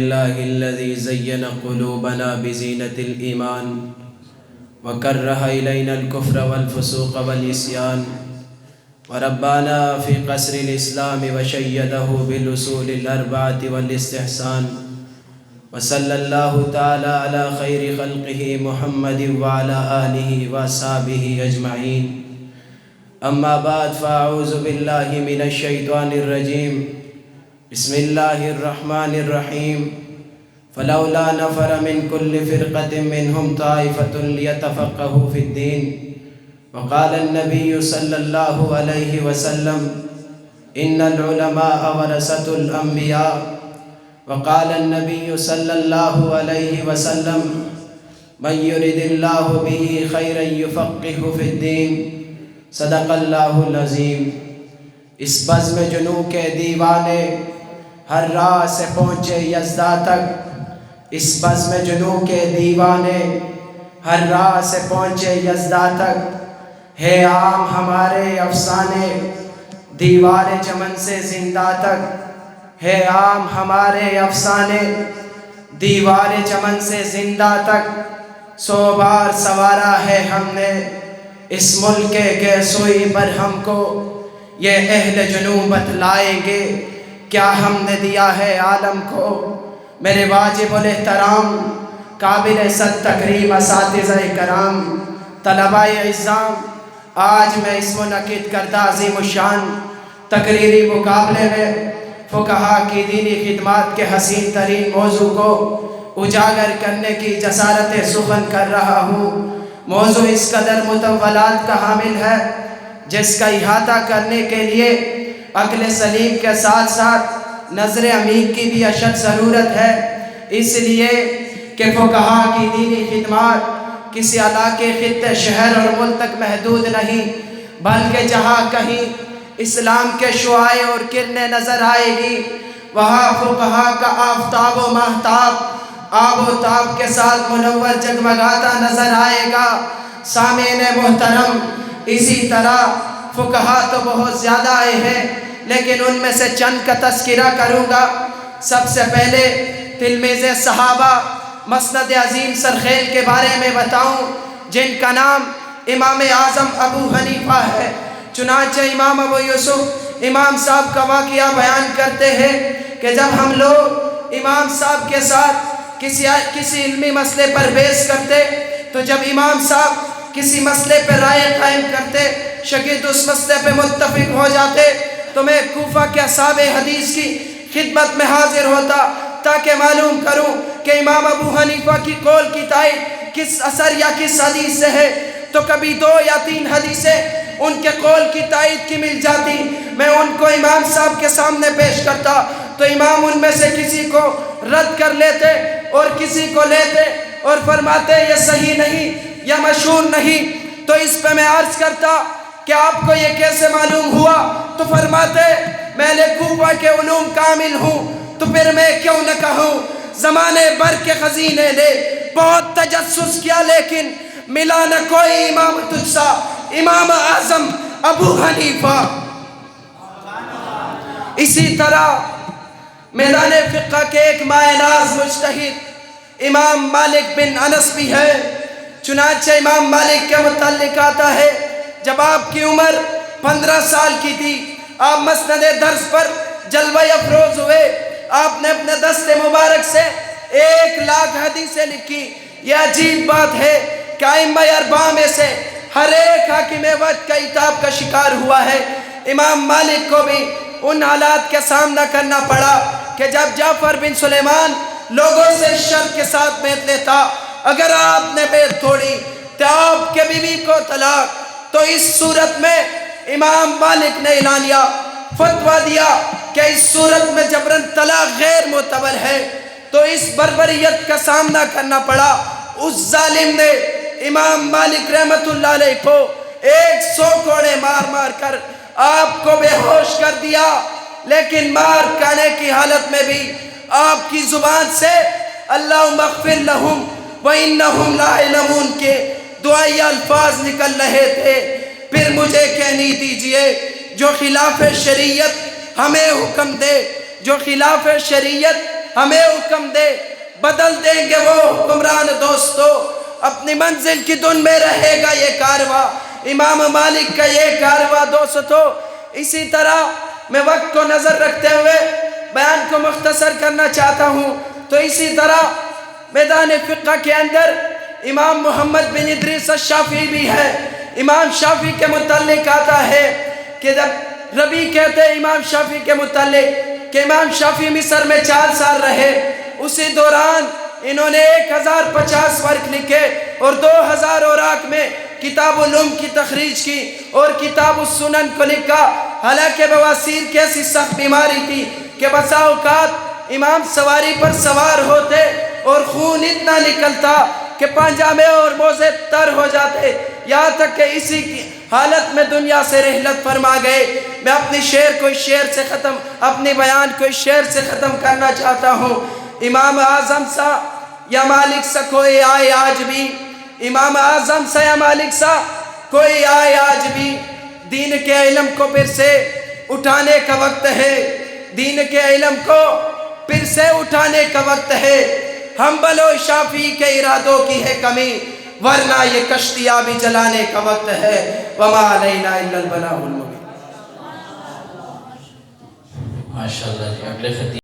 الله الذي زين قلوبنا بزينة الإيمان وكره إلينا الكفر والفسوق والعصيان وربانا في قصر الإسلام وشيده بالأصول الأربعة والاستحسان وصلى الله تعالى على خير خلقه محمد وعلى آله وأصحابه أجمعين أما بعد فأعوذ بالله من الشيطان الرجيم بسم الله الرحمن الرحيم فلولا نفر من كل فرقة منهم طائفة ليتفقهوا في الدين وقال النبي صلى الله عليه وسلم إن العلماء ورثة الأنبياء وقال النبي صلى الله عليه وسلم من يرد الله به خيرا يفقهه في الدين صدق الله العظيم. اس بزم جنوں کے دیوانے ہر راہ سے پہنچے یزدہ تک، اس بزم جنوں کے دیوانے ہر راہ سے پہنچے یزدہ تک، ہے عام ہمارے افسانے دیوار چمن سے زندہ تک، ہے عام ہمارے افسانے دیوار چمن سے زندہ تک. 100 بار سوارا ہے ہم نے اس ملک کے سوئی پر، ہم کو یہ اہل جنوں بتلائیں گے کیا ہم نے دیا ہے عالم کو. میرے واجب الاحترام قابل صد تکریم اساتذہ کرام، طلباء اعزام، آج میں اس منعقد کردہ عظیم الشان تقریری مقابلے میں فقہا کی دینی خدمات کے حسین ترین موضوع کو اجاگر کرنے کی جسارت سخن کر رہا ہوں. موضوع اس قدر مطولات کا حامل ہے جس کا احاطہ کرنے کے لیے عقل سلیم کے ساتھ ساتھ نظر عمیق کی بھی اشد ضرورت ہے، اس لیے کہ فقہا کی دینی خدمات کسی علاقے، خطے، شہر اور ملک تک محدود نہیں، بلکہ جہاں کہیں اسلام کے شعاع اور کرنیں نظر آئے گی وہاں فقہا کا آفتاب و ماہتاب آب و تاب کے ساتھ منور جگمگاتا نظر آئے گا. سامعین محترم، اسی طرح فقہا تو بہت زیادہ آئے ہیں لیکن ان میں سے چند کا تذکرہ کروں گا. سب سے پہلے تلمیذ صحابہ مسند عظیم سرخیل کے بارے میں بتاؤں جن کا نام امام اعظم ابو حنیفہ ہے. چنانچہ امام ابو یوسف امام صاحب کا واقعہ بیان کرتے ہیں کہ جب ہم لوگ امام صاحب کے ساتھ کسی علمی مسئلے پر بحث کرتے تو جب امام صاحب کسی مسئلے پر رائے قائم کرتے، شاگرد اس مسئلے پہ متفق ہو جاتے تو میں کوفہ کے اصحاب حدیث کی خدمت میں حاضر ہوتا تاکہ معلوم کروں کہ امام ابو حنیفہ کی قول کی تائید کس اثر یا کس حدیث سے ہے. تو کبھی 2 یا 3 حدیثیں ان کے قول کی تائید کی مل جاتی، میں ان کو امام صاحب کے سامنے پیش کرتا تو امام ان میں سے کسی کو رد کر لیتے اور کسی کو لیتے اور فرماتے یہ صحیح نہیں یا مشہور نہیں. تو اس پہ میں عرض کرتا کہ آپ کو یہ کیسے معلوم ہوا؟ تو فرماتے میں نے کوفہ کے علوم کامل ہوں. تو پھر میں کیوں نہ کہوں زمانے بھر کے خزینے نے بہت تجسس کیا لیکن ملا نہ کوئی امام تجھ سا امام اعظم ابو حنیفہ. اسی طرح میدان فقہ کے ایک مائے ناز مجتہد امام مالک بن انس بھی ہے. چنانچہ امام مالک کے متعلق آتا ہے جب آپ کی عمر 15 سال کی تھی آپ مسند درس پر جلوہ افروز ہوئے. آپ نے اپنے دست مبارک سے 1,00,000 حدیثیں لکھی. یہ عجیب بات ہے کہ ائمہ 4 میں سے ہر ایک حاکم وقت کا عتاب کا شکار ہوا ہے. امام مالک کو بھی ان حالات کا سامنا کرنا پڑا کہ جب جعفر بن سلیمان لوگوں سے شرط کے ساتھ بیعت لیتا اگر آپ نے بیعت توڑی تو آپ کے بیوی کو طلاق. تو اس صورت میں امام مالک نے اعلانیہ فتویٰ دیا کہ اس صورت میں جبراً طلاق غیر معتبر ہے. تو اس بربریت کا سامنا کرنا پڑا. اس ظالم نے امام مالک رحمت اللہ علیہ کو 100 کوڑے مار مار کر آپ کو بے ہوش کر دیا، لیکن مار کھانے کی حالت میں بھی آپ کی زبان سے اللہم اغفر لہم وَإِنَّهُمْ لَا يَعْلَمُونَ کے دعائی الفاظ نکل رہے تھے. پھر مجھے کہنی دیجئے جو خلاف شریعت ہمیں حکم دے، جو خلاف شریعت ہمیں حکم دے، بدل دیں گے وہ حکمران دوستو، اپنی منزل کی دن میں رہے گا یہ کارواں، امام مالک کا یہ کارواں دوستو۔ اسی طرح میں وقت کو نظر رکھتے ہوئے بیان کو مختصر کرنا چاہتا ہوں، تو اسی طرح میدان فقہ کے اندر امام محمد بن ادریس الشافعی بھی ہے۔ امام شافعی کے متعلق آتا ہے کہ جب ربی کہتے ہیں امام شافعی کے متعلق کہ امام شافعی مصر میں 4 سال رہے، اسی دوران انہوں نے 1050 ورق لکھے اور 2000 اوراق میں کتاب العلوم کی تخریج کی اور کتاب السنن کو لکھا۔ حالانکہ بواسیر کی ایسی سخت بیماری تھی کہ بسا اوقات امام سواری پر سوار ہوتے اور خون اتنا نکلتا کہ پاجامے اور موزے تر ہو جاتے، یہاں تک کہ اسی کی حالت میں دنیا سے رحلت فرما گئے۔ میں اپنی اپنی بیان کو اس شعر سے ختم کرنا چاہتا ہوں۔ امام اعظم سا یا مالک سا کوئی آئے آج بھی، امام اعظم سا یا مالک سا کوئی آئے آج بھی، دین کے علم کو پھر سے اٹھانے کا وقت ہے، دین کے علم کو پھر سے اٹھانے کا وقت ہے۔ حنبل و شافعی کے ارادوں کی ہے کمی، ورنہ یہ کشتیاں بھی چلانے کا وقت ہے۔ وما علینا الا البلاغ المبین۔ ماشاءاللہ جی، اگلے خطیب